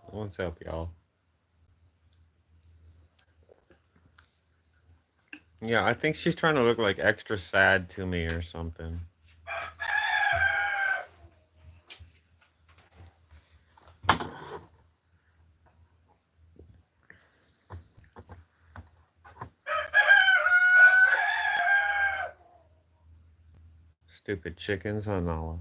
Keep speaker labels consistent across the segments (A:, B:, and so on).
A: What's up, y'all? Yeah, I think she's trying to look like extra sad to me or something. Stupid chickens, huh, Nala?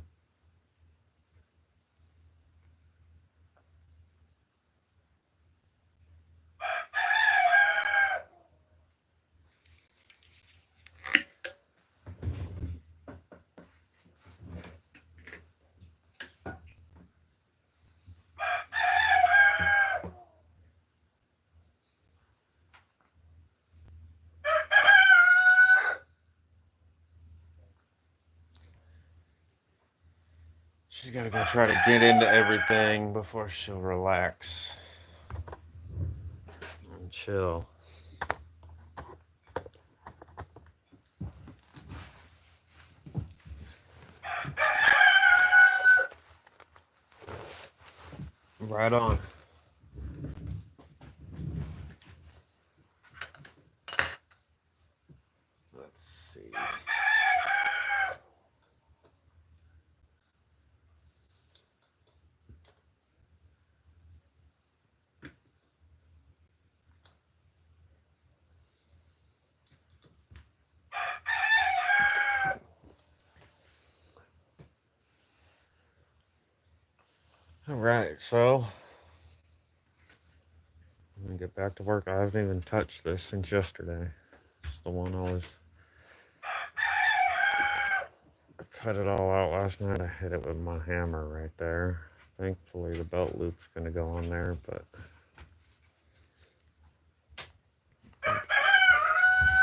A: She's gotta go try to get into everything before she'll relax and chill. Right on. Let's see. All right, so I'm gonna get back to work. I haven't even touched this since yesterday. It's the one I cut it all out last night. I hit it with my hammer right there. Thankfully, the belt loop's gonna go on there, but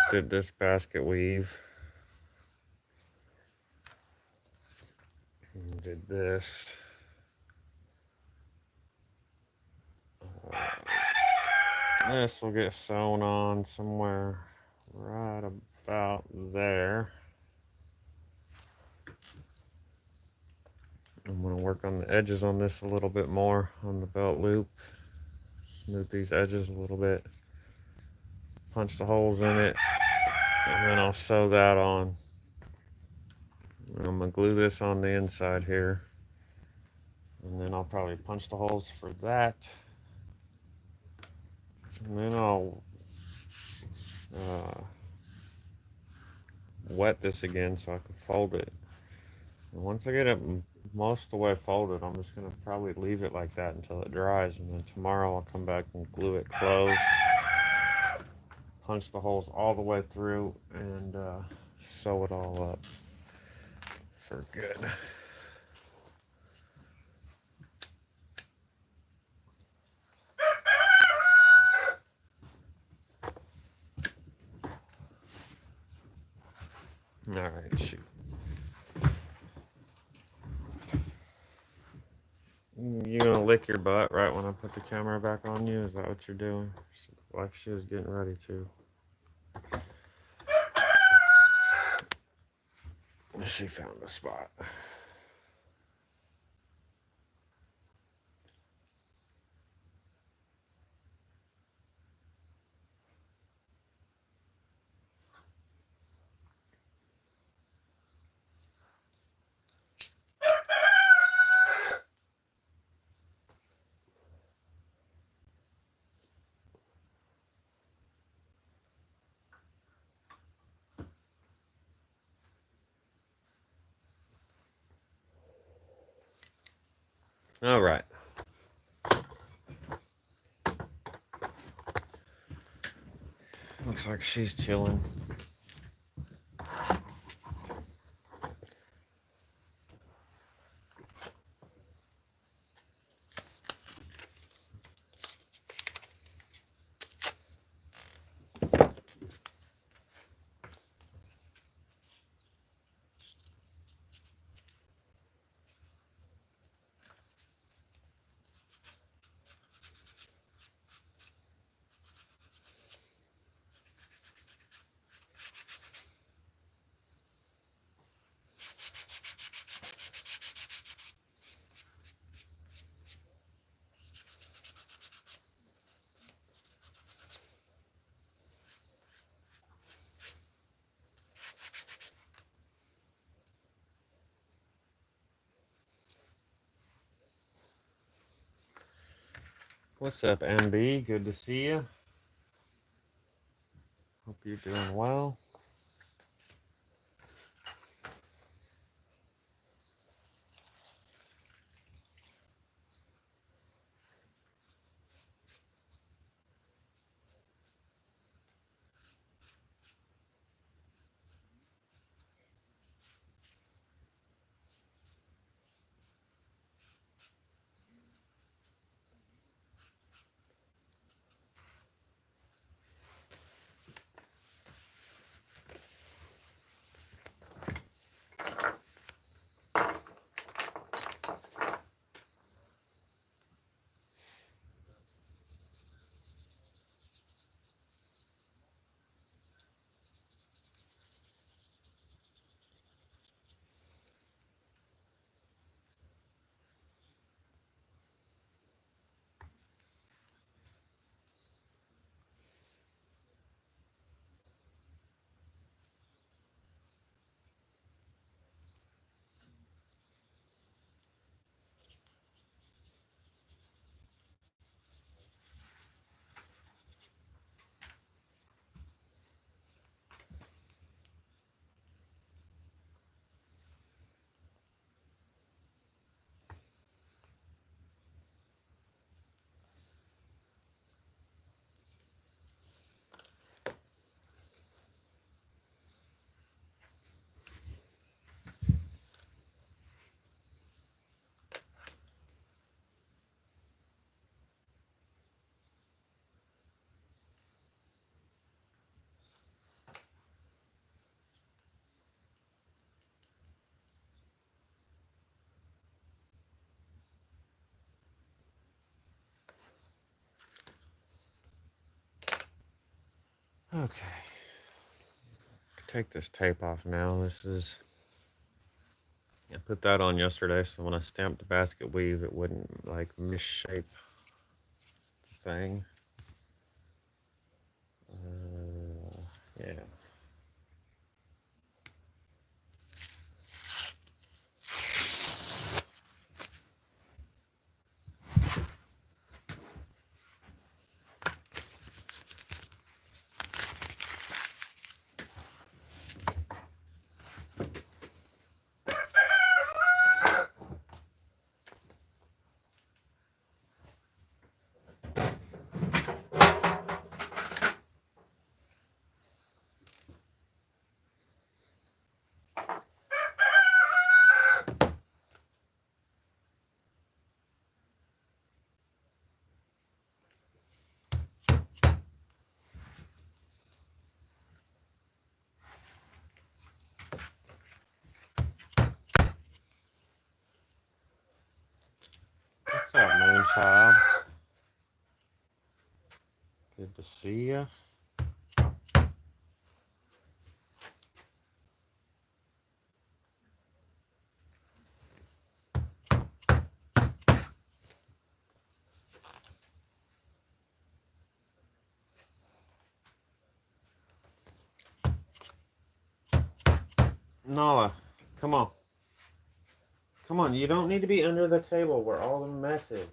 A: did this basket weave. And did this. This will get sewn on somewhere right about there. I'm going to work on the edges on this a little bit more on the belt loop. Smooth these edges a little bit. Punch the holes in it. And then I'll sew that on. And I'm going to glue this on the inside here. And then I'll probably punch the holes for that. And then I'll wet this again so I can fold it. And once I get it most of the way folded, I'm just going to probably leave it like that until it dries. And then tomorrow I'll come back and glue it closed. Punch the holes all the way through and sew it all up for good. All right, shoot. You gonna lick your butt right when I put the camera back on you? Is that what you're doing? Like she was getting ready to. She found a spot. All right. Looks like she's chilling. What's up, MB? Good to see you. Hope you're doing well. Okay. Take this tape off now. I put that on yesterday, so when I stamped the basket weave, it wouldn't like misshape the thing. Yeah. What's up, Moonchild? Good to see you. Noah, come on. Come on, you don't need to be under the table where all the mess is.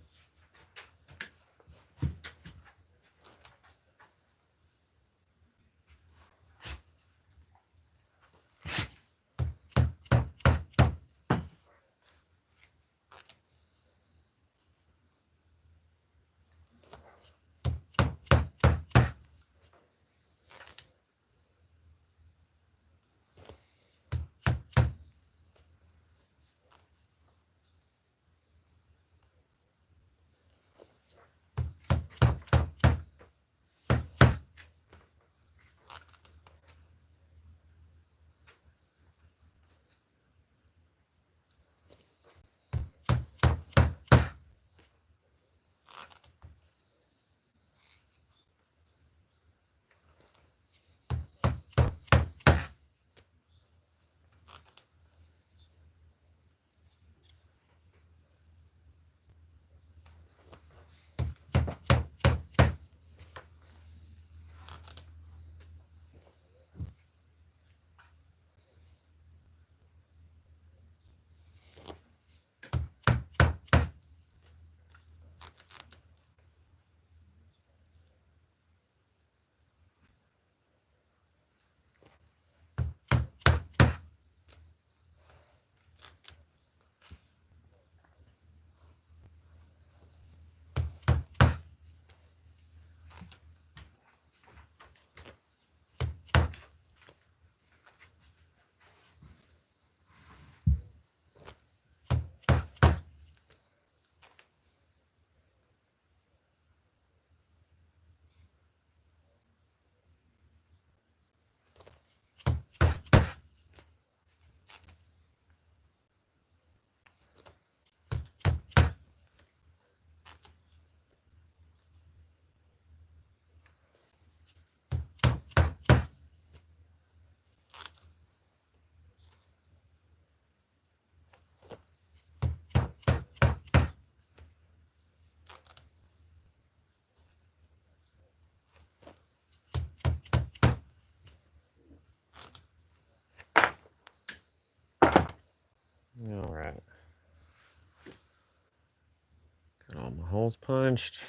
A: holes punched.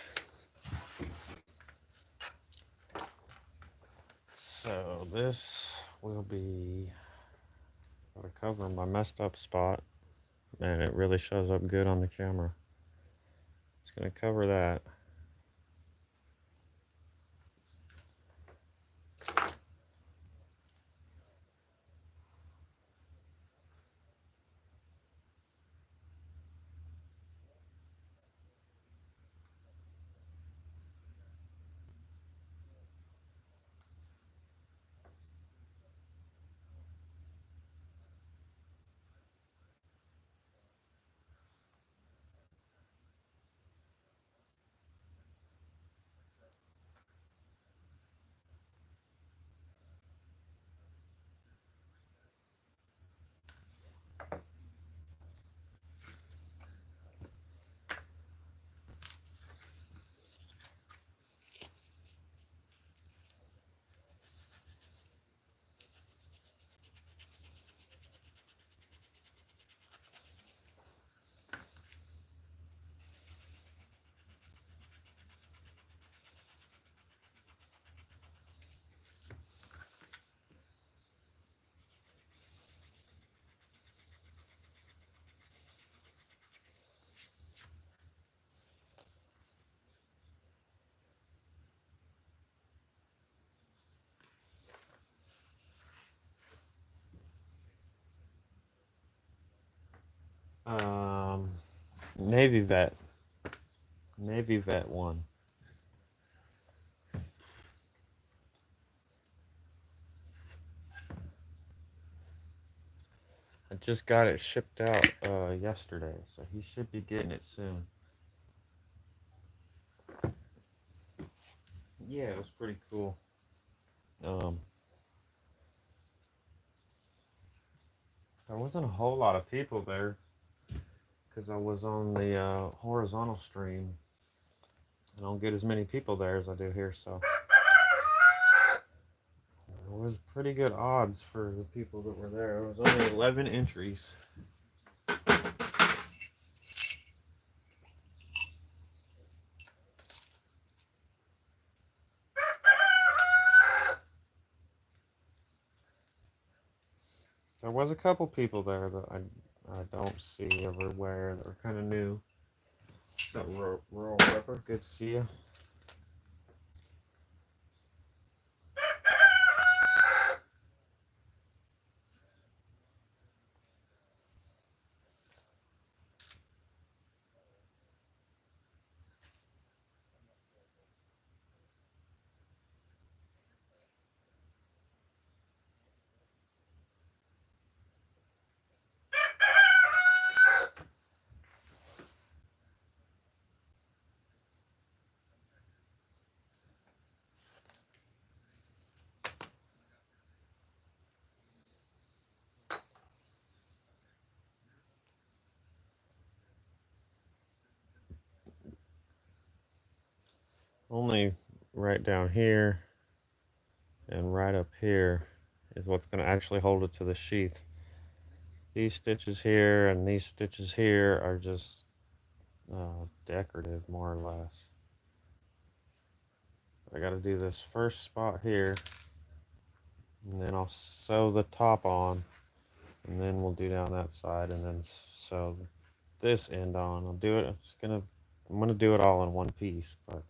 A: So this will be covering my messed up spot, and it really shows up good on the camera. It's going to cover that. Um, Navy Vet. Navy Vet 1. I just got it shipped out yesterday, so he should be getting it soon. Yeah, it was pretty cool. There wasn't a whole lot of people there because I was on the horizontal stream. I don't get as many people there as I do here, so it was pretty good odds for the people that were there. It was only 11 entries. There was a couple people there that I don't see everywhere that are kind of new. That rural ripper, good to see you. Only right down here and right up here is what's going to actually hold it to the sheath. These stitches here and these stitches here are just decorative, more or less. I got to do this first spot here, and then I'll sew the top on, and then we'll do down that side, and then sew this end on. I'm gonna do it all in one piece, but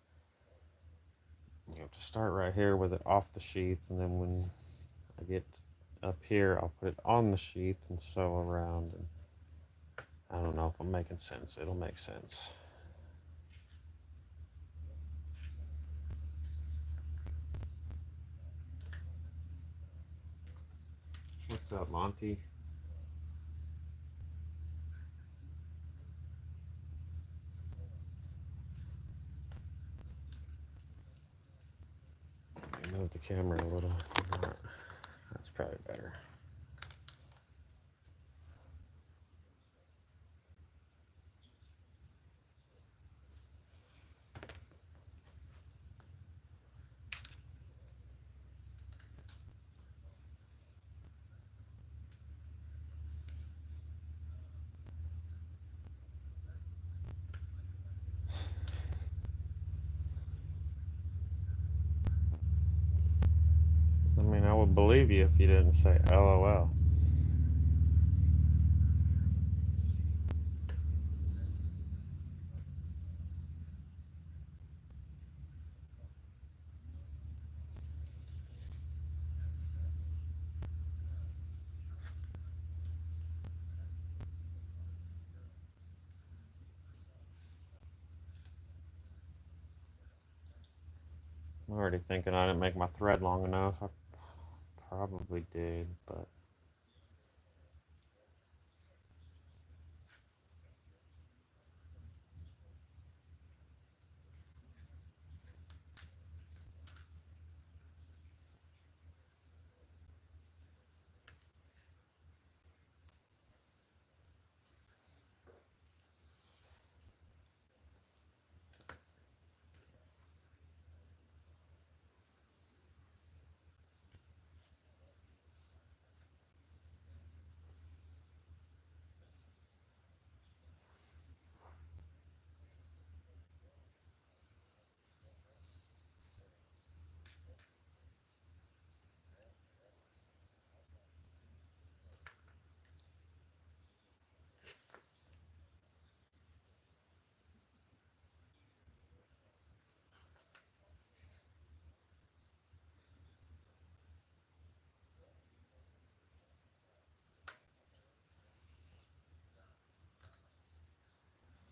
A: you have to start right here with it off the sheath, and then when I get up here, I'll put it on the sheath and sew around. And I don't know if I'm making sense. It'll make sense. What's up, Monty? Move the camera a little. That's probably better. believe you if you didn't say LOL. I'm already thinking I didn't make my thread long enough. I probably did, but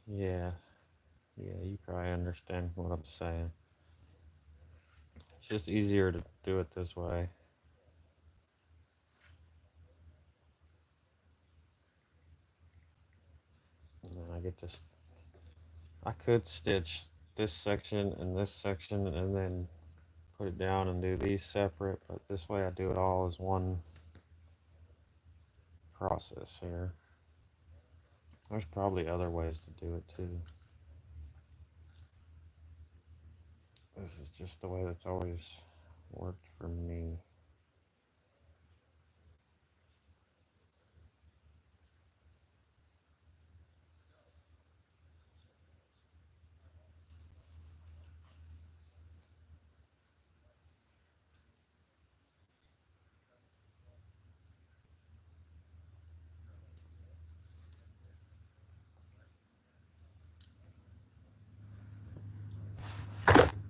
A: yeah, yeah, you probably understand what I'm saying. It's just easier to do it this way. And then I get this. I could stitch this section and this section and then put it down and do these separate, but this way I do it all as one process here. There's probably other ways to do it too. This is just the way that's always worked for me.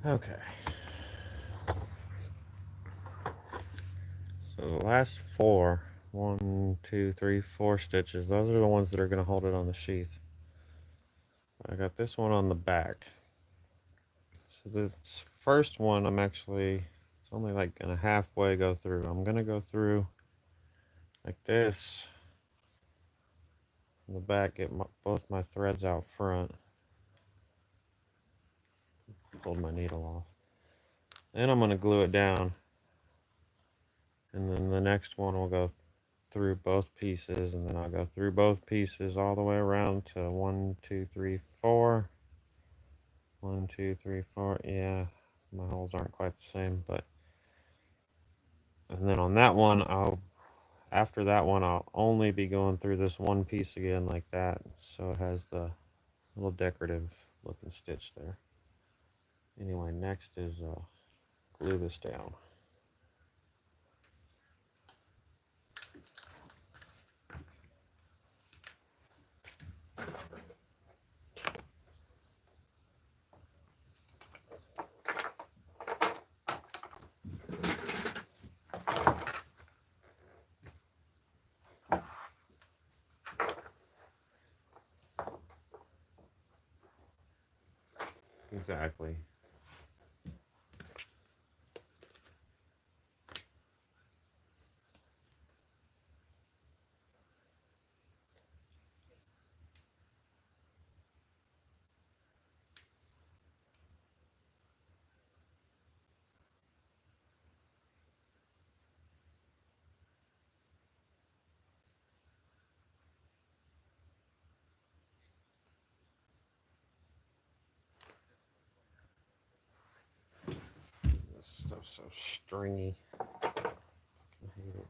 A: Okay. So the last four, 1, 2, 3, 4 stitches, those are the ones that are going to hold it on the sheath. I got this one on the back. So this first one, it's only like going to halfway go through. I'm going to go through like this in the back, get both my threads out front. Pulled my needle off. Then I'm going to glue it down. And then the next one will go through both pieces, and then I'll go through both pieces all the way around to 1, 2, 3, 4. 1, 2, 3, 4. Yeah, my holes aren't quite the same, but and then on that one, after that one, I'll only be going through this one piece again like that, so it has the little decorative looking stitch there. Anyway, next is glue this down. Exactly. This stuff's so stringy. I hate it.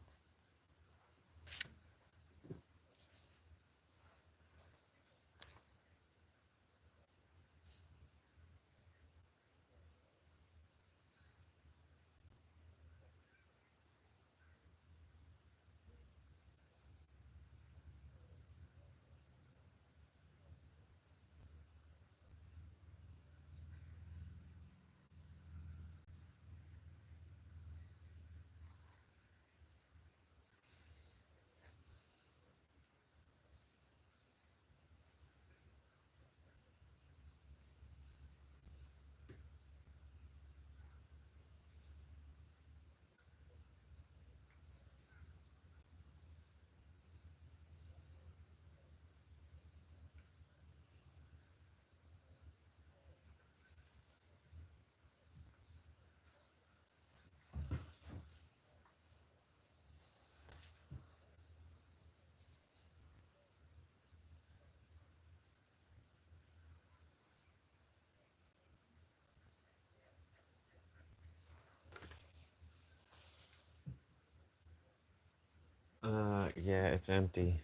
A: Yeah, it's empty.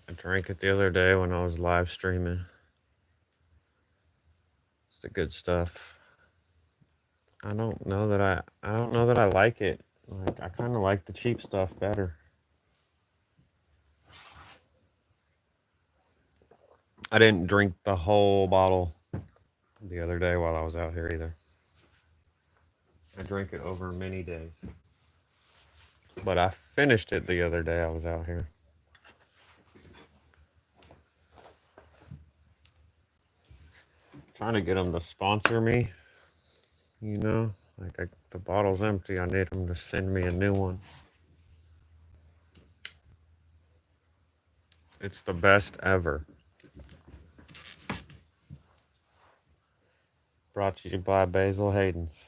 A: I drank it the other day when I was live streaming. It's the good stuff. I don't know that I like it. Like I kind of like the cheap stuff better. I didn't drink the whole bottle the other day while I was out here either. I drank it over many days. But I finished it the other day I was out here. Trying to get them to sponsor me, you know? The bottle's empty. I need them to send me a new one. It's the best ever. Brought to you by Basil Hayden's.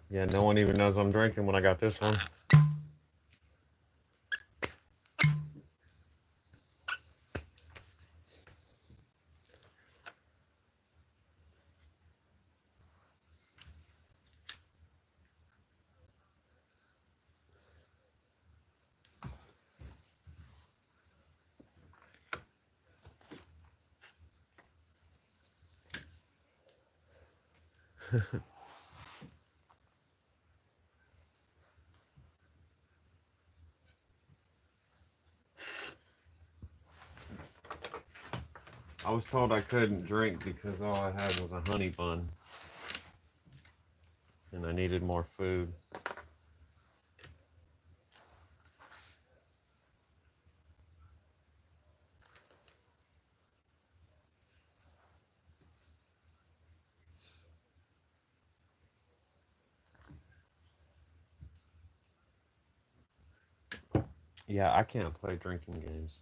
A: Yeah, no one even knows I'm drinking when I got this one. I was told I couldn't drink because all I had was a honey bun. And I needed more food. Yeah, I can't play drinking games.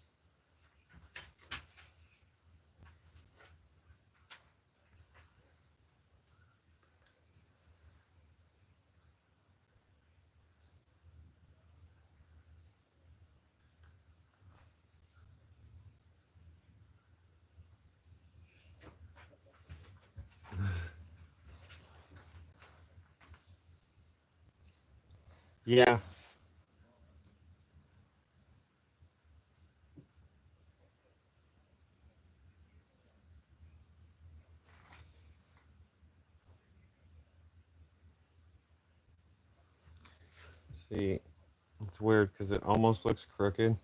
A: Yeah. See, it's weird because it almost looks crooked,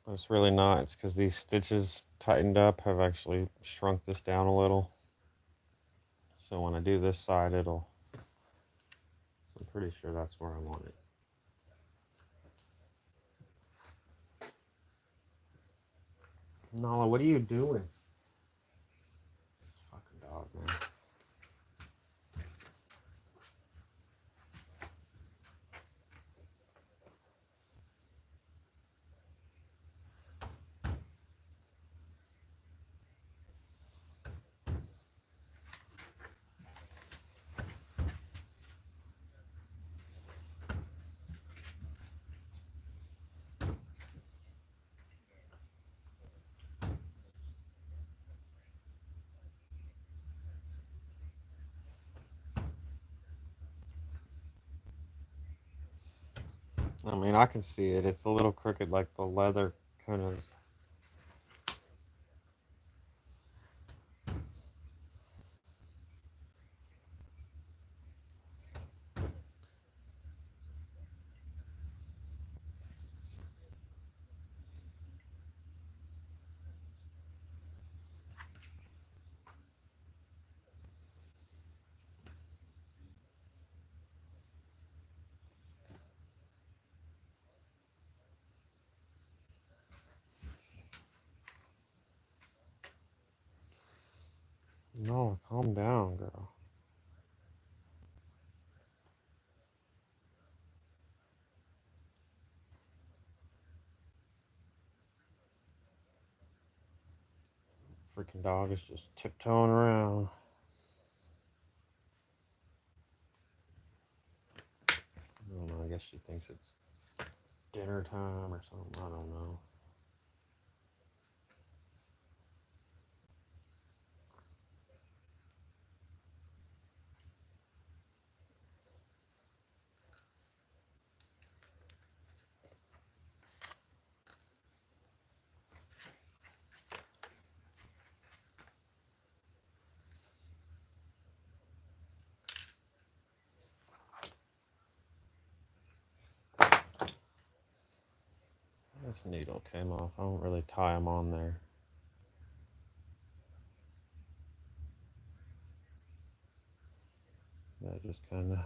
A: but it's really not. It's because these stitches tightened up have actually shrunk this down a little. So when I do this side, so I'm pretty sure that's where I want it. Nala, what are you doing? Fucking dog, man. I mean, I can see it. It's a little crooked, like the leather kind of. No, calm down, girl. Freaking dog is just tiptoeing around. I don't know. I guess she thinks it's dinner time or something. I don't know. This needle came off. I don't really tie them on there. That just kind of.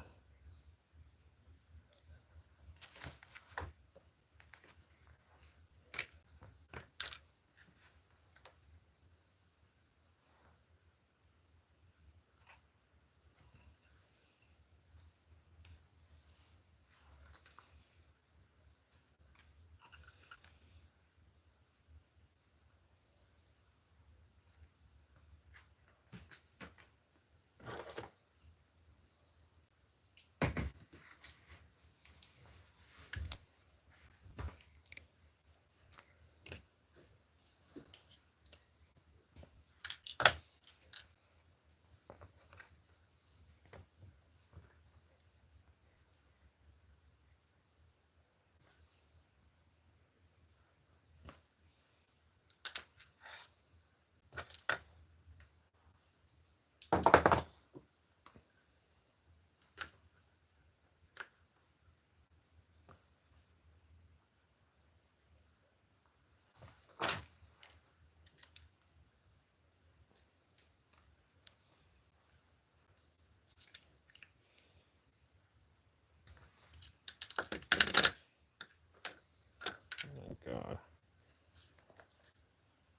A: Oh God.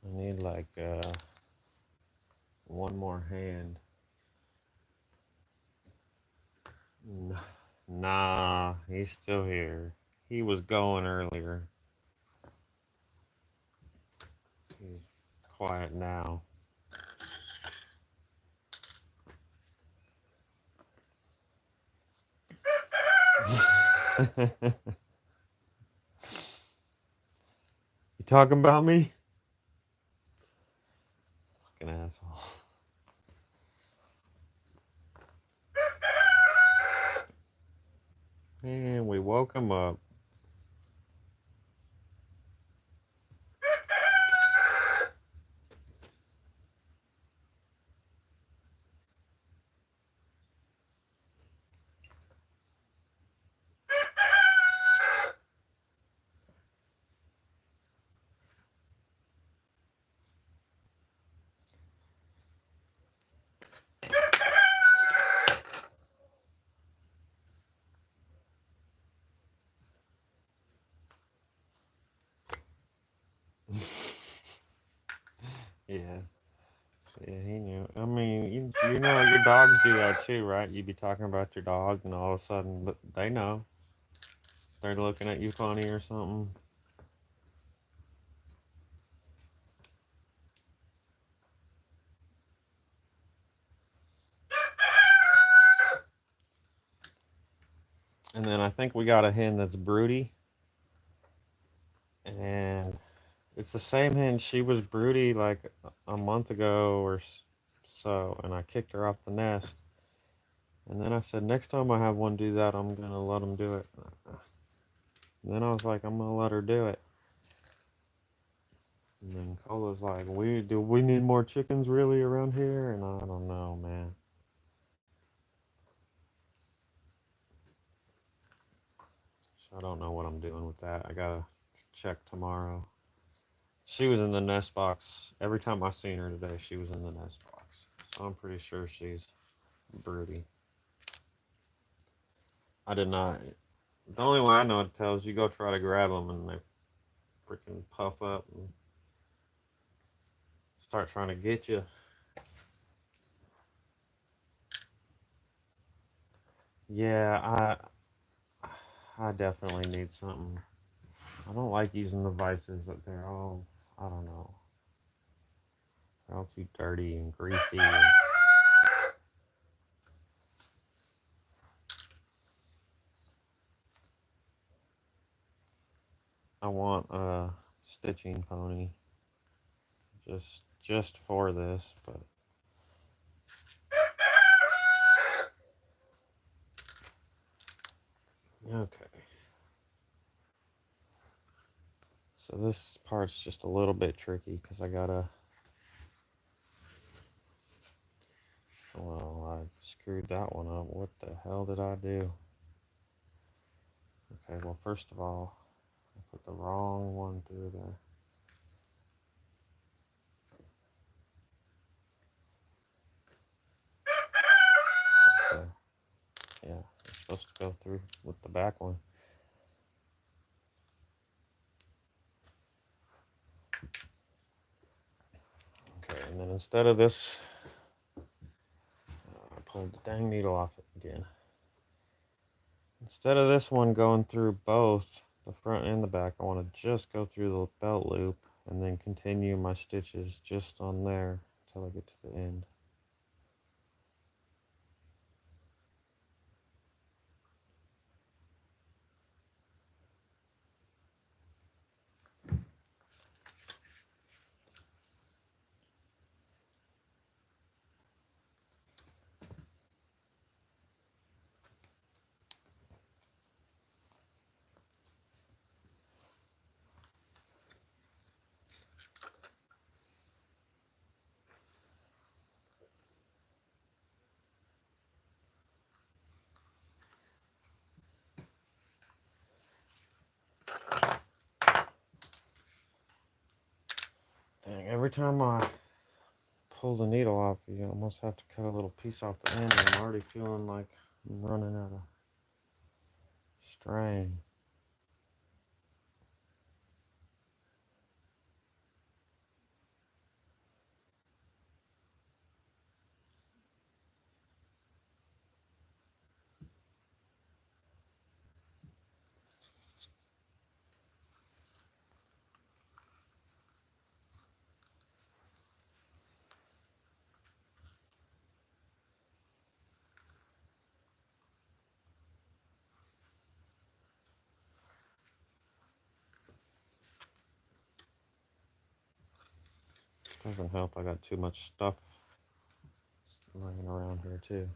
A: I need like one more hand. Nah, he's still here. He was going earlier. He's quiet now. You talking about me? Fucking asshole. And we woke him up. Yeah. Yeah, he knew. I mean, you know, your dogs do that too, right? You be talking about your dog, and all of a sudden, they know. They're looking at you funny or something. And then I think we got a hen that's broody, and it's the same hen. She was broody like a month ago or so, and I kicked her off the nest. And then I said, next time I have one do that, I'm gonna let them do it. And then I was like, I'm gonna let her do it. And then Cola's like, we need more chickens really around here? And I don't know, man. So I don't know what I'm doing with that. I gotta check tomorrow. She was in the nest box. Every time I seen her today, she was in the nest box. So I'm pretty sure she's broody. I did not. The only way I know it tells you go try to grab them and they freaking puff up and start trying to get you. Yeah, I definitely need something. I don't like using the vices that they're all, I don't know, they're all too dirty and greasy. And I want a stitching pony just for this, but okay. So this part's just a little bit tricky because I gotta, well, I screwed that one up. What the hell did I do? Okay, well, first of all, I put the wrong one through there. Okay. Yeah, it's supposed to go through with the back one. Okay, and then instead of this, I pulled the dang needle off it again. Instead of this one going through both the front and the back, I want to just go through the belt loop and then continue my stitches just on there until I get to the end. Dang, every time I pull the needle off, you almost have to cut a little piece off the end. I'm already feeling like I'm running out of string. Doesn't help, I got too much stuff laying around here too.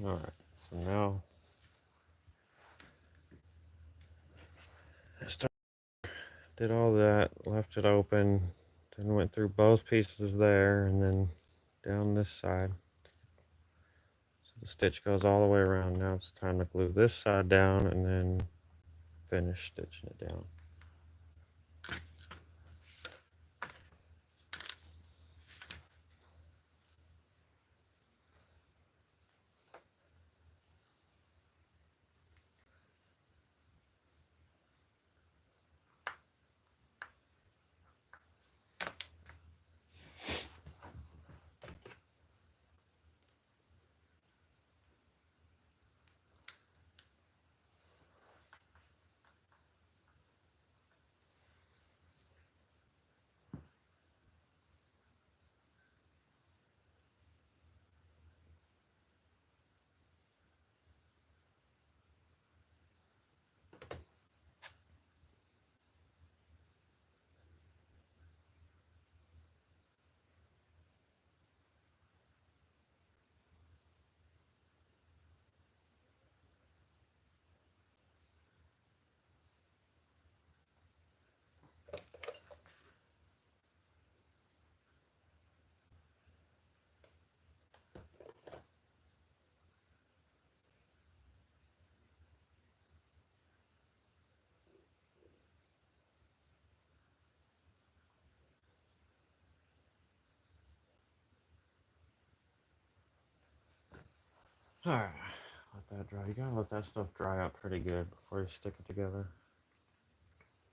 A: Alright, so now I did all that, left it open, then went through both pieces there, and then down this side. So the stitch goes all the way around. Now it's time to glue this side down and then finish stitching it down. Alright, let that dry. You gotta let that stuff dry out pretty good before you stick it together.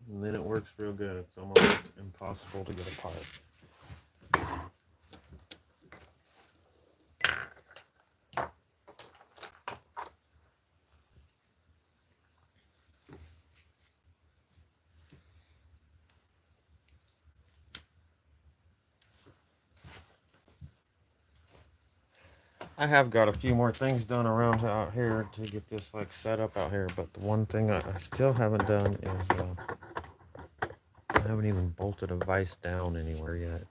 A: And then it works real good. It's almost impossible to get apart. I have got a few more things done around out here to get this like set up out here, but the one thing I still haven't done is I haven't even bolted a vise down anywhere yet.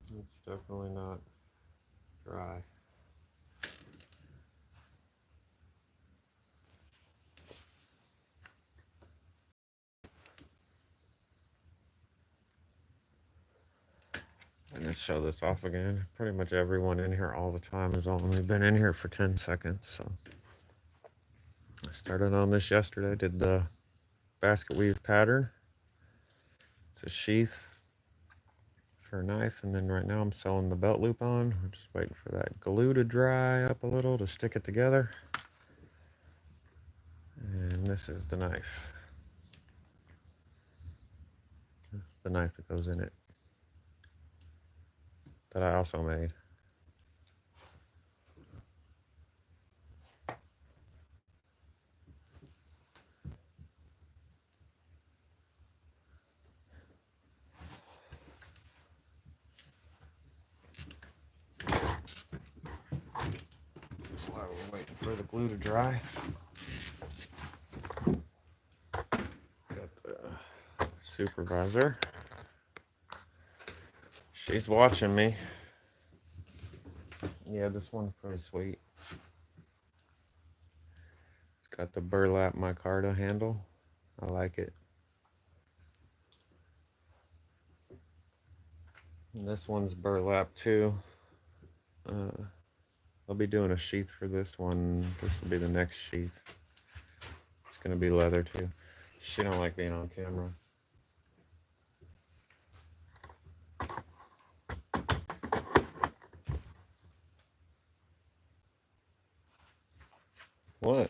A: It's definitely not dry. I'm gonna show this off again. Pretty much everyone in here all the time has only been in here for 10 seconds. So I started on this yesterday, did the basket weave pattern. It's a sheath for a knife, and then right now I'm sewing the belt loop on. I'm just waiting for that glue to dry up a little to stick it together. And this is the knife. That's the knife that goes in it that I also made. While we're waiting for the glue to dry, got the supervisor. She's watching me. Yeah, this one's pretty sweet. It's got the burlap micarta handle. I like it. And this one's burlap too. I'll be doing a sheath for this one. This will be the next sheath. It's gonna be leather too. She don't like being on camera. What?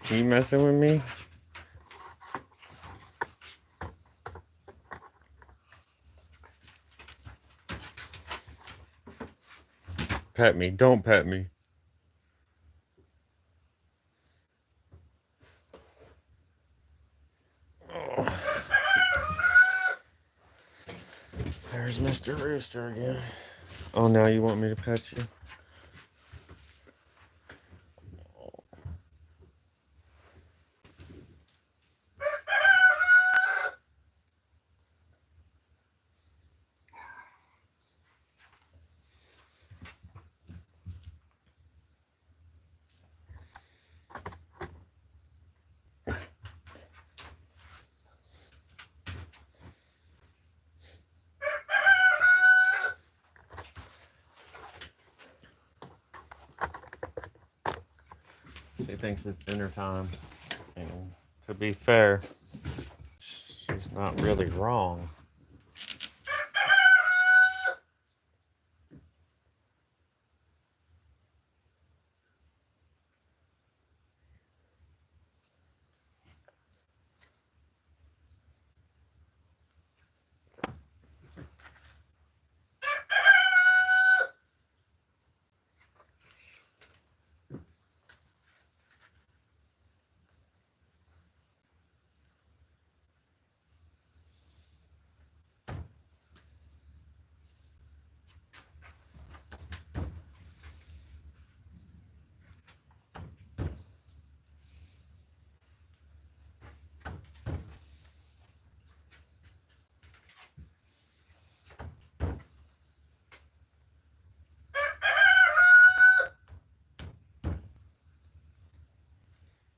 A: You messing with me? Pet me. Don't pet me. Oh. There's Mr. Rooster again. Oh, now you want me to pet you? She thinks it's dinner time. And to be fair, she's not really wrong.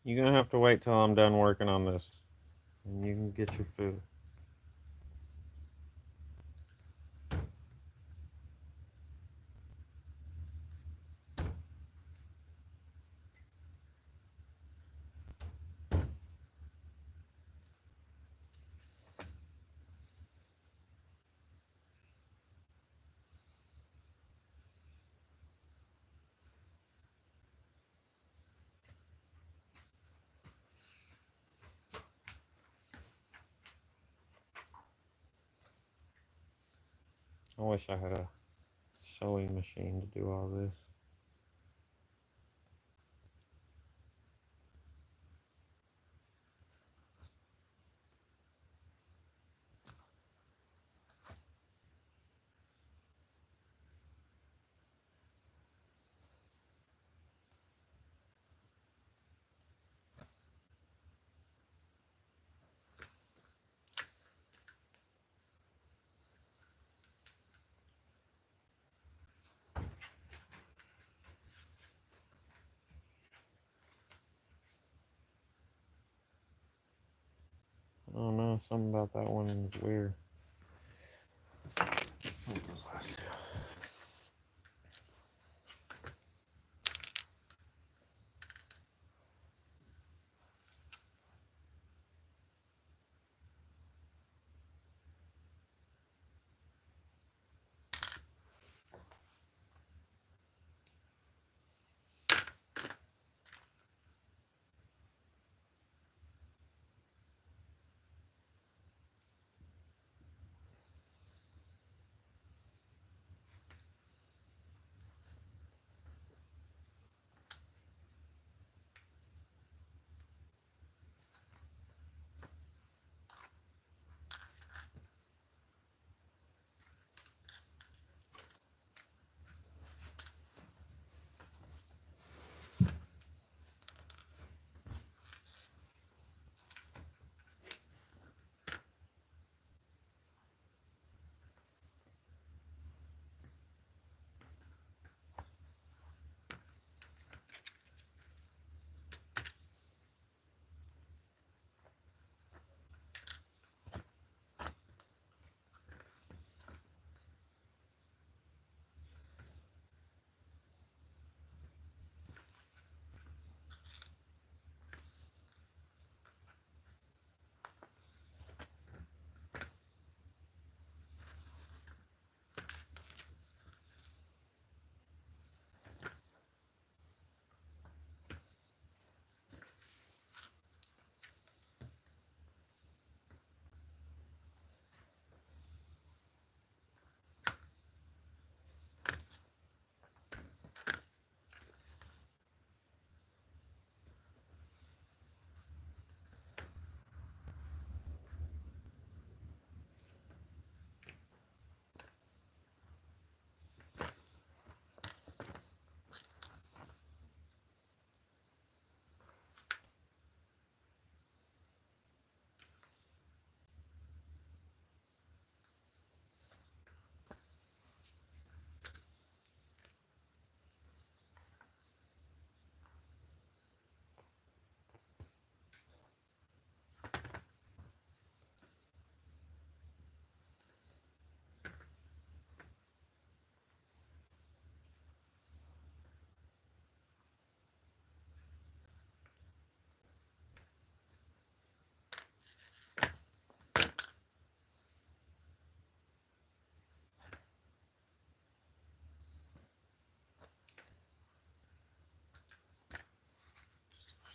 A: You're gonna have to wait till I'm done working on this, and you can get your food. I wish I had a sewing machine to do all this. I don't know, something about that one is weird. What those last two?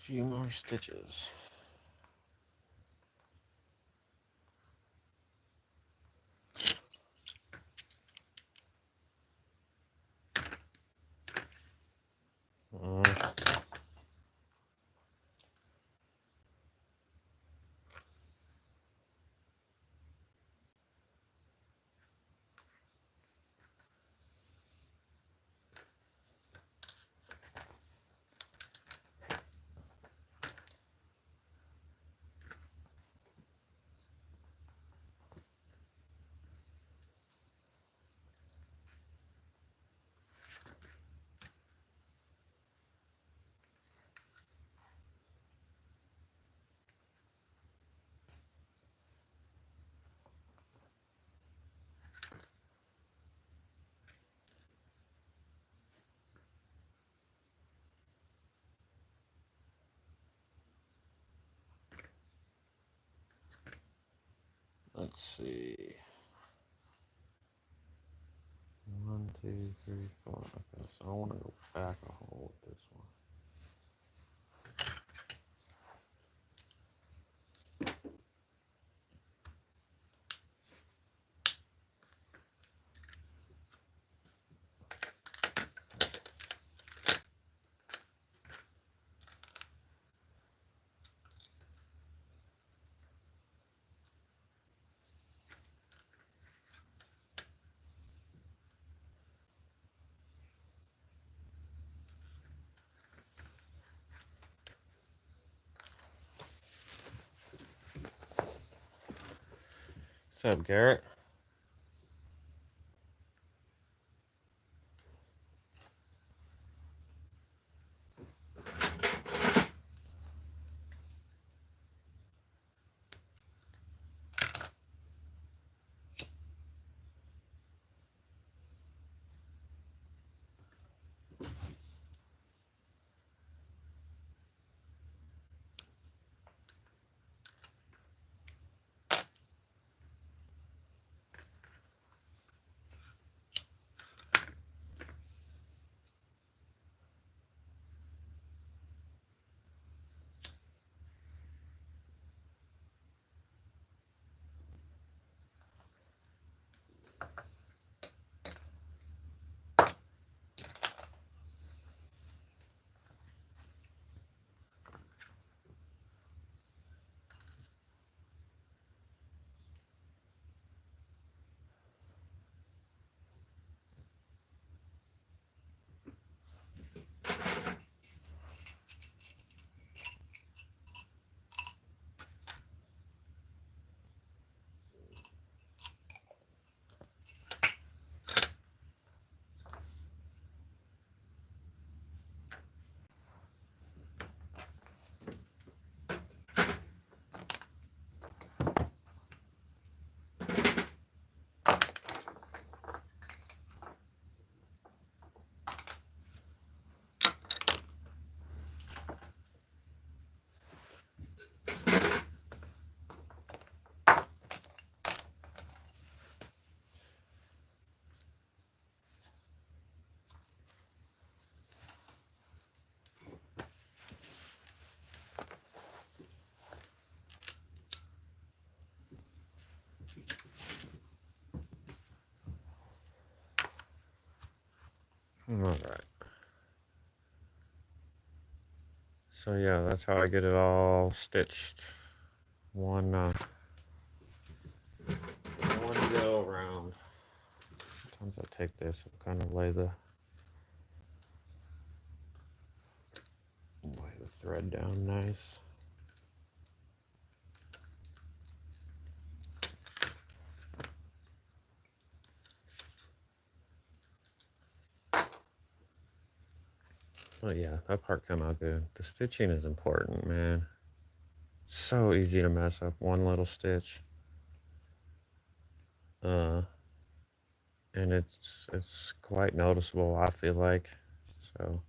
A: few more stitches. Let's see. 1, 2, 3, 4. Okay, so I want to go back a hole with this one. What's up, Garrett? All right. So yeah, that's how I get it all stitched. One go around. Sometimes I take this and kind of lay the thread down nice. Oh yeah, that part came out good. The stitching is important, man. It's so easy to mess up one little stitch. And it's quite noticeable, I feel like. So,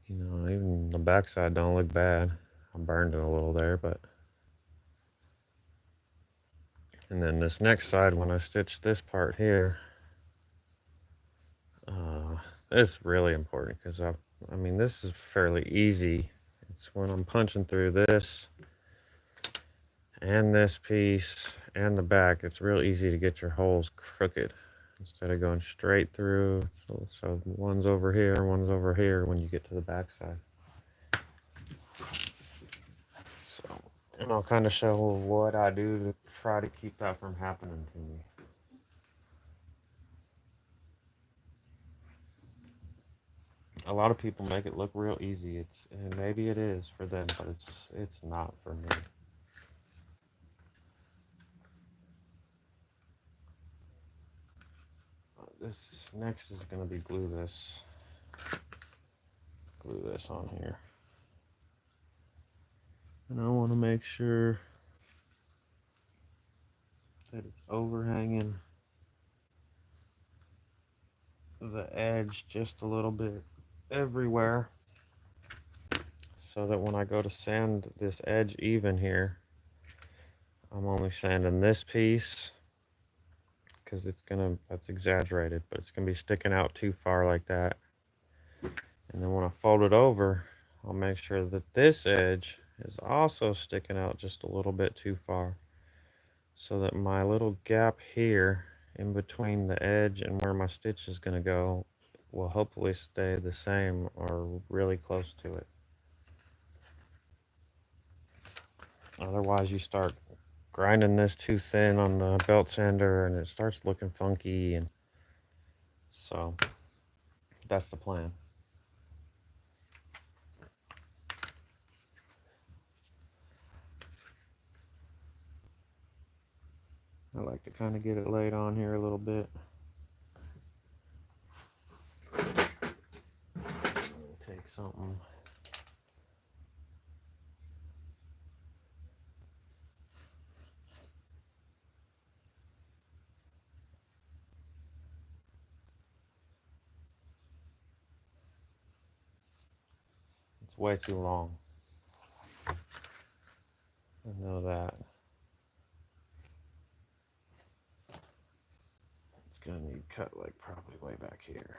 A: you know, even the backside don't look bad. I burned it a little there, but and then this next side, when I stitch this part here, it's really important because I mean, this is fairly easy. It's when I'm punching through this and this piece and the back, it's real easy to get your holes crooked instead of going straight through. So one's over here, one's over here when you get to the back side. So, and I'll kind of show what I do to try to keep that from happening to me. A lot of people make it look real easy. And maybe it is for them, but it's not for me. This next is gonna be glue this on here, and I want to make sure that it's overhanging the edge just a little bit everywhere, so that when I go to sand this edge even here, I'm only sanding this piece because that's exaggerated, but it's gonna be sticking out too far like that. And then when I fold it over, I'll make sure that this edge is also sticking out just a little bit too far, so that my little gap here in between the edge and where my stitch is going to go will hopefully stay the same or really close to it. Otherwise, you start grinding this too thin on the belt sander and it starts looking funky, and so that's the plan. I like to kind of get it laid on here a little bit. Take something. It's way too long. I know that. It's gonna need cut like probably way back here.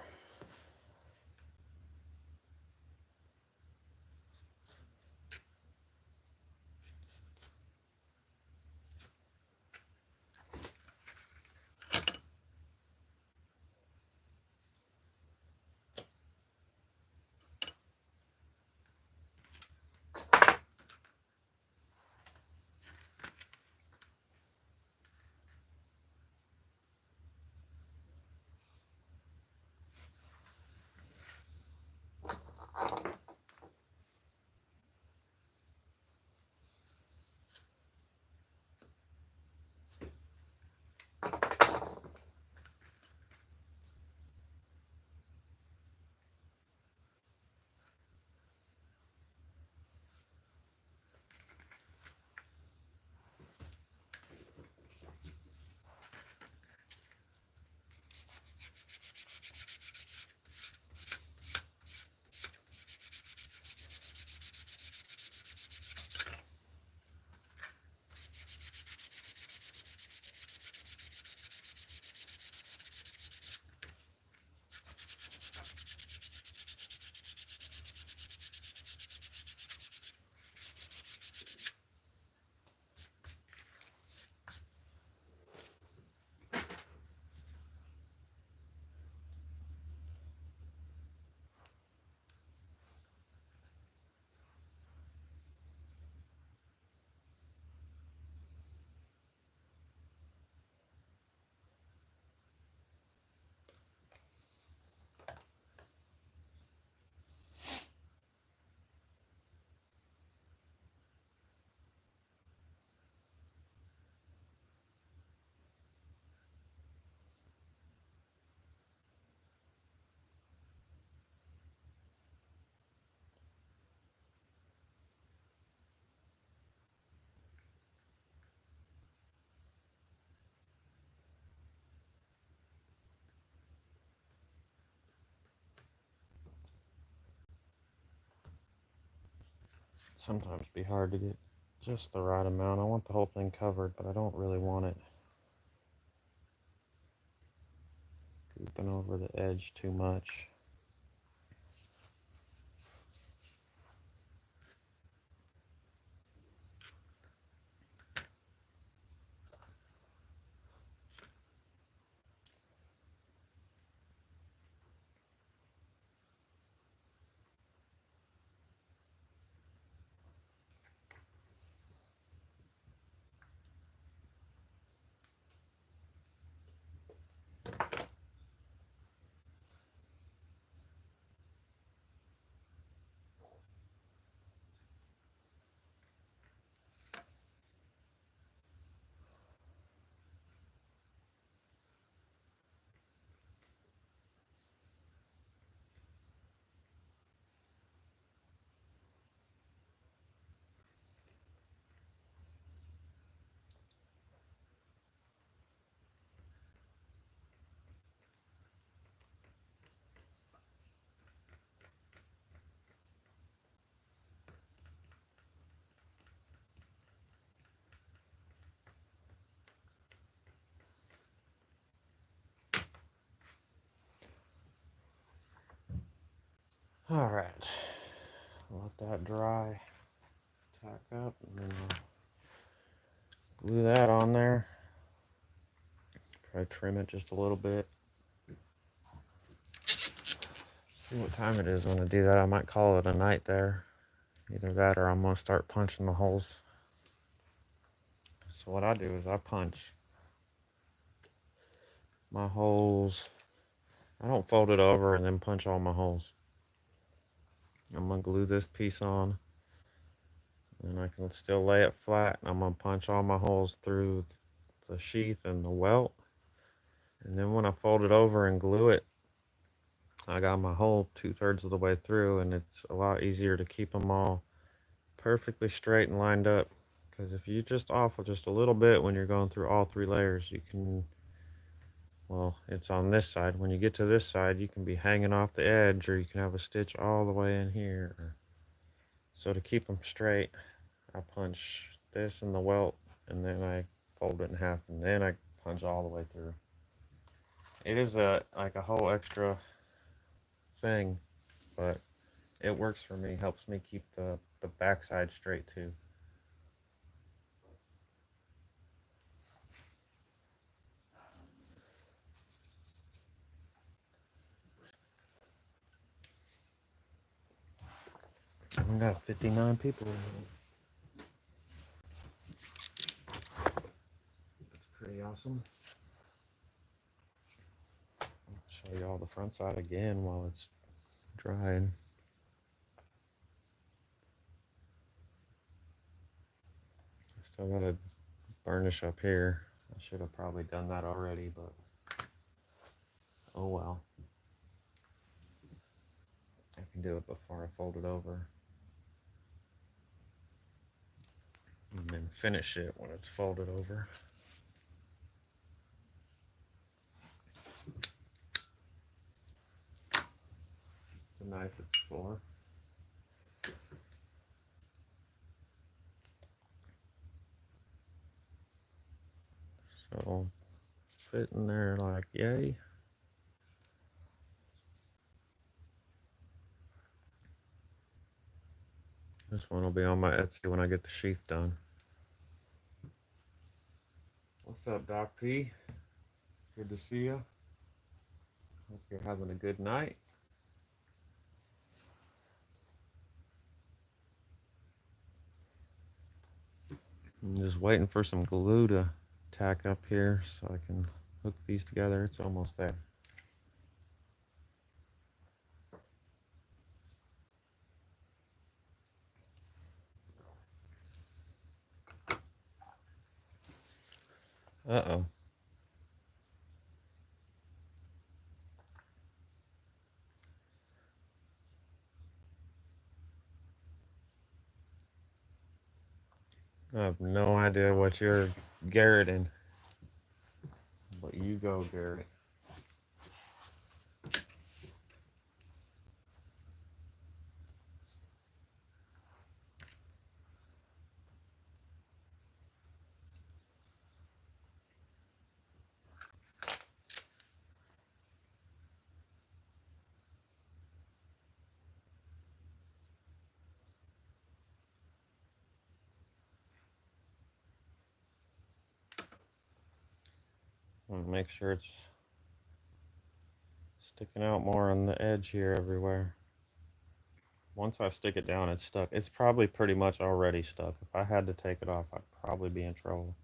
A: Sometimes be hard to get just the right amount. I want the whole thing covered, but I don't really want it gooping over the edge too much. All right, let that dry, tack up, and then glue that on there. Try to trim it just a little bit. See what time it is when I do that. I might call it a night there. Either that or I'm gonna start punching the holes. So what I do is I punch my holes. I don't fold it over and then punch all my holes. I'm gonna glue this piece on, and I can still lay it flat. And I'm gonna punch all my holes through the sheath and the welt. And then when I fold it over and glue it, I got my hole 2/3 of the way through, and it's a lot easier to keep them all perfectly straight and lined up. Because if you just off just a little bit when you're going through all 3 layers, you can, well, it's on this side. When you get to this side, you can be hanging off the edge, or you can have a stitch all the way in here. So to keep them straight, I punch this in the welt, and then I fold it in half, and then I punch all the way through. It is like a whole extra thing, but it works for me. Helps me keep the backside straight too. We got 59 people. That's pretty awesome. I'll show you all the front side again while it's drying. Still got to burnish up here. I should have probably done that already, but oh well. I can do it before I fold it over. And then finish it when it's folded over. The knife it's for. So fit in there like yay. This one will be on my Etsy when I get the sheath done. What's up, Doc P? Good to see you. Hope you're having a good night. I'm just waiting for some glue to tack up here so I can hook these together. It's almost there. Uh-oh. I have no idea what you're garroting, but you go, Garrett. I want to make sure it's sticking out more on the edge here everywhere. Once I stick it down, it's stuck. It's probably pretty much already stuck. If I had to take it off, I'd probably be in trouble.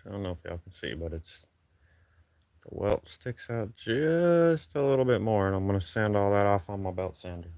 A: So I don't know if y'all can see, but it's the welt sticks out just a little bit more, and I'm going to sand all that off on my belt sander.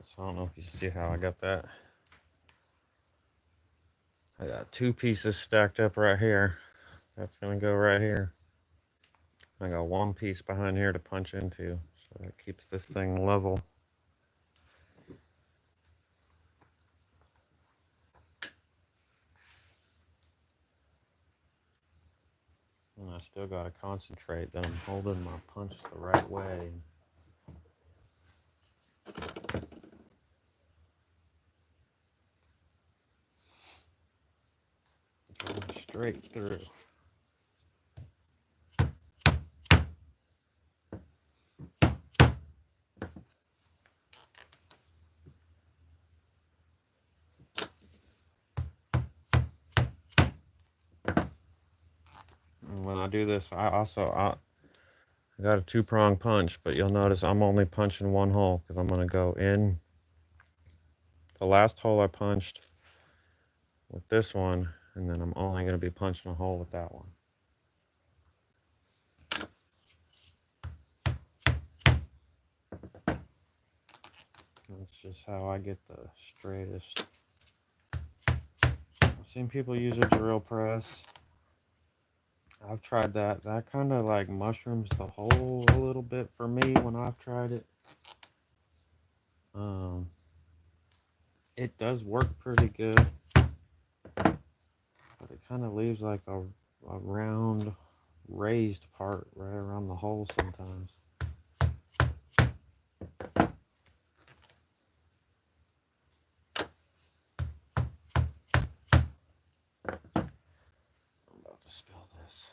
A: So I don't know if you see how I got that. I got 2 pieces stacked up right here. That's gonna go right here. I got 1 piece behind here to punch into, so that keeps this thing level. And I still gotta concentrate that I'm holding my punch the right way. Going straight through. And when I do this, I got a 2-prong punch, but you'll notice I'm only punching 1 hole because I'm gonna go in. The last hole I punched with this one, and then I'm only gonna be punching a hole with that one. That's just how I get the straightest. I've seen people use a drill press. I've tried that. That kind of like mushrooms the hole a little bit for me when I've tried it. It does work pretty good, but it kind of leaves like a round raised part right around the hole sometimes. I'm about to spill this.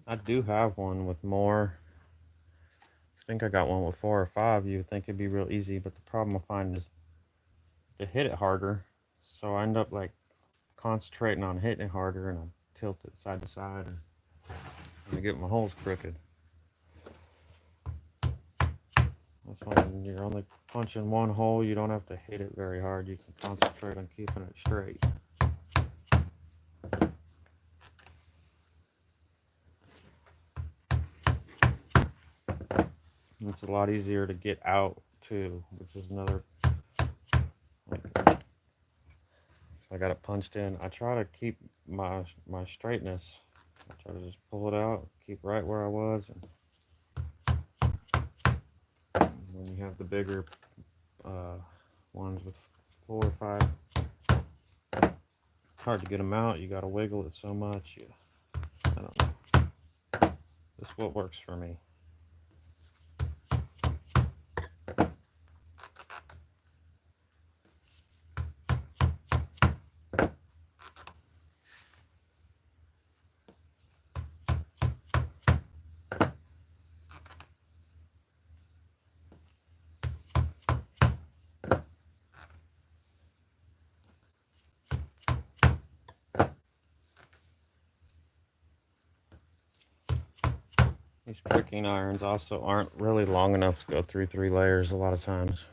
A: I do have one with more. I think I got one with 4 or 5. You would think it'd be real easy, but the problem I find is to hit it harder. So I end up like concentrating on hitting it harder, and I tilt it side to side, and I get my holes crooked. That's when you're only punching 1 hole, you don't have to hit it very hard. You can concentrate on keeping it straight. And it's a lot easier to get out too, which is another. So I got it punched in. I try to keep my straightness. I try to just pull it out, keep right where I was. And when you have the bigger ones with 4 or 5, it's hard to get them out. You got to wiggle it so much. I don't know. This is what works for me. These pricking irons also aren't really long enough to go through 3 layers a lot of times.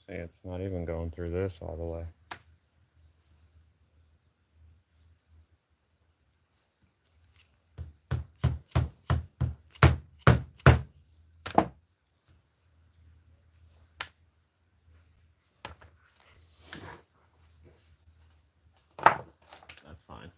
A: See, it's not even going through this all the way. That's fine.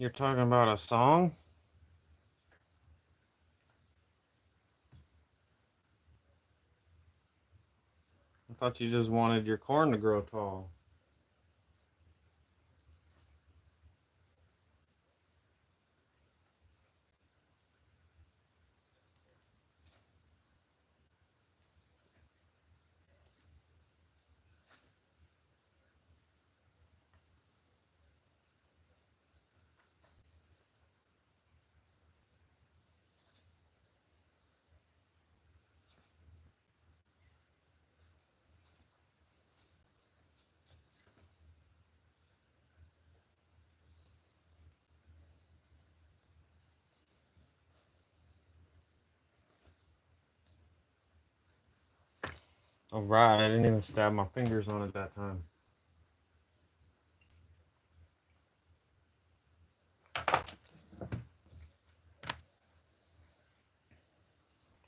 A: You're talking about a song? I thought you just wanted your corn to grow tall. Oh, right. I didn't even stab my fingers on it that time.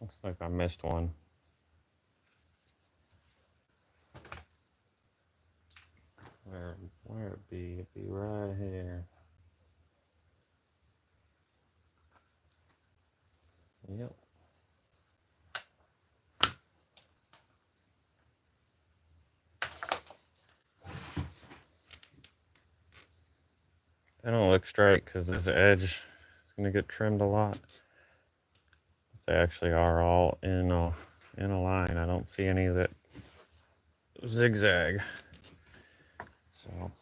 A: Looks like I missed one. Where it be? It'd be right here. Yep. They don't look straight because this edge is going to get trimmed a lot. They actually are all in a line. I don't see any that zigzag. So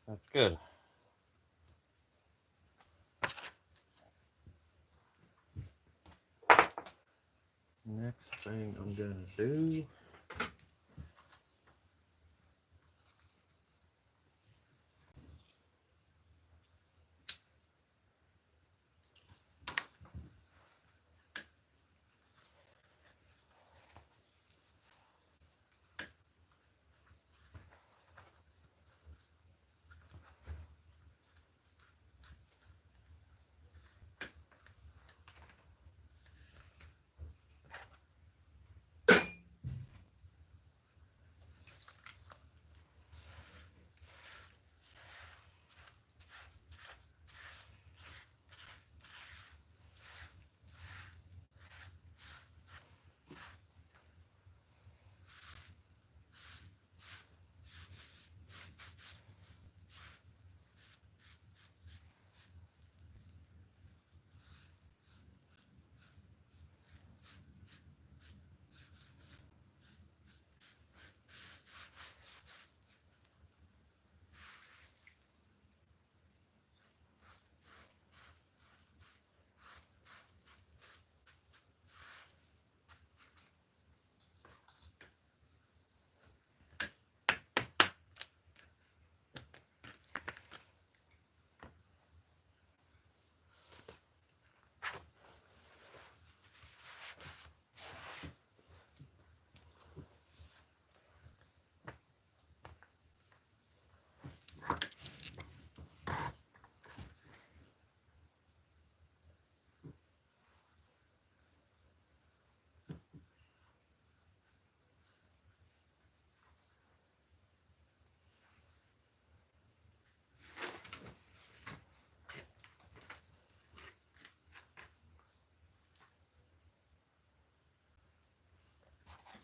A: that's good. Next thing I'm gonna do,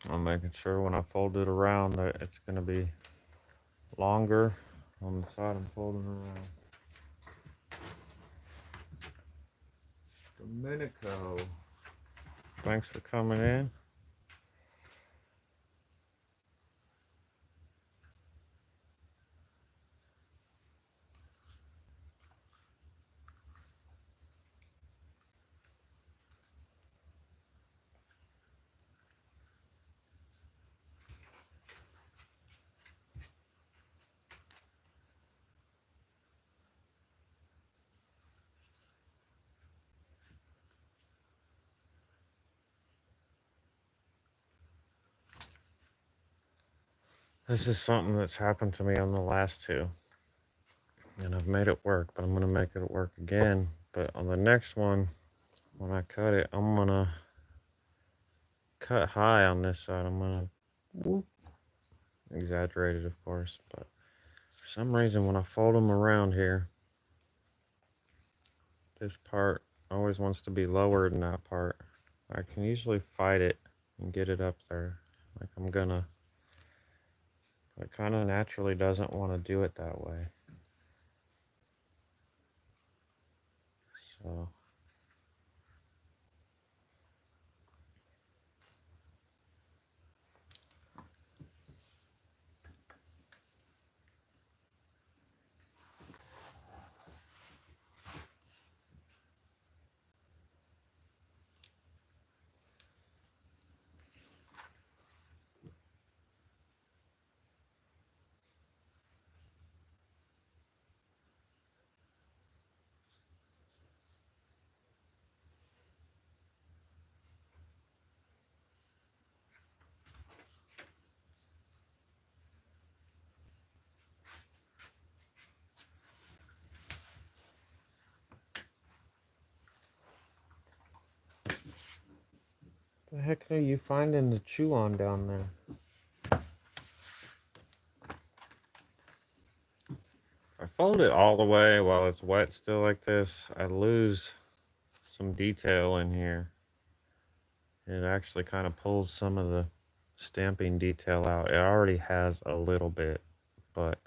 A: I'm making sure when I fold it around that it's going to be longer on the side I'm folding around. Domenico, thanks for coming in. This is something that's happened to me on the last two, and I've made it work, but I'm going to make it work again. But on the next one, when I cut it, I'm going to cut high on this side. I'm going to, exaggerate it, of course, but for some reason, when I fold them around here, this part always wants to be lower than that part. I can usually fight it and get it up there like I'm gonna, but it kind of naturally doesn't want to do it that way. So the heck are you finding to chew on down there? If I fold it all the way while it's wet still like this, I lose some detail in here. It actually kind of pulls some of the stamping detail out. It already has a little bit, but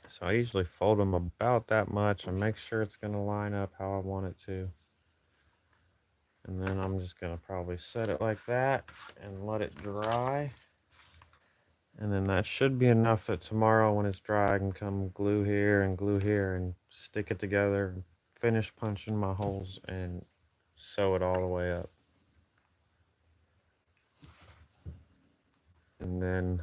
A: so I usually fold them about that much and make sure it's going to line up how I want it to. And then I'm just going to probably set it like that and let it dry. And then that should be enough that tomorrow when it's dry, I can come glue here and stick it together, finish punching my holes and sew it all the way up. And then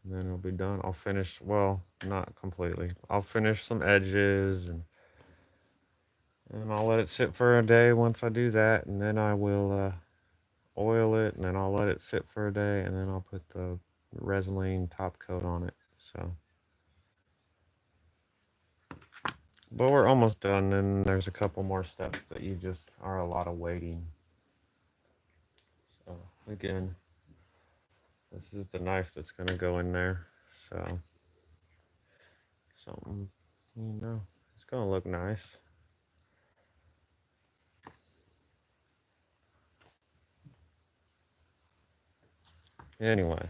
A: it'll be done. I'll finish, well, not completely. I'll finish some edges and I'll let it sit for a day once I do that. And then I will oil it and then I'll let it sit for a day and then I'll put the resin top coat on it. So, but we're almost done. And there's a couple more steps that you just are a lot of waiting. So again, this is the knife that's going to go in there. So something, it's going to look nice. Anyway.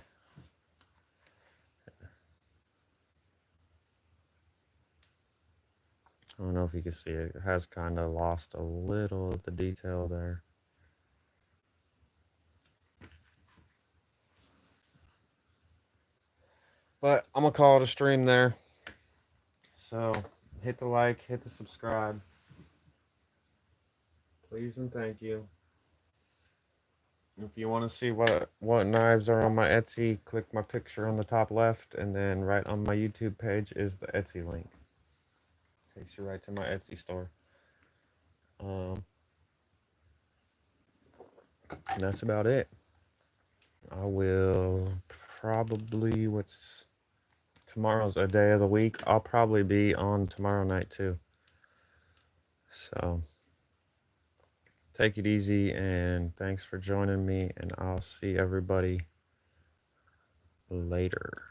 A: I don't know if you can see it. It has kind of lost a little of the detail there. But I'm going to call it a stream there. So hit the like, hit the subscribe. Please and thank you. If you want to see what knives are on my Etsy, click my picture on the top left, and then right on my YouTube page is the Etsy link. Takes you right to my Etsy store. And that's about it. I will probably, tomorrow's a day of the week. I'll probably be on tomorrow night too. So take it easy and thanks for joining me, and I'll see everybody later.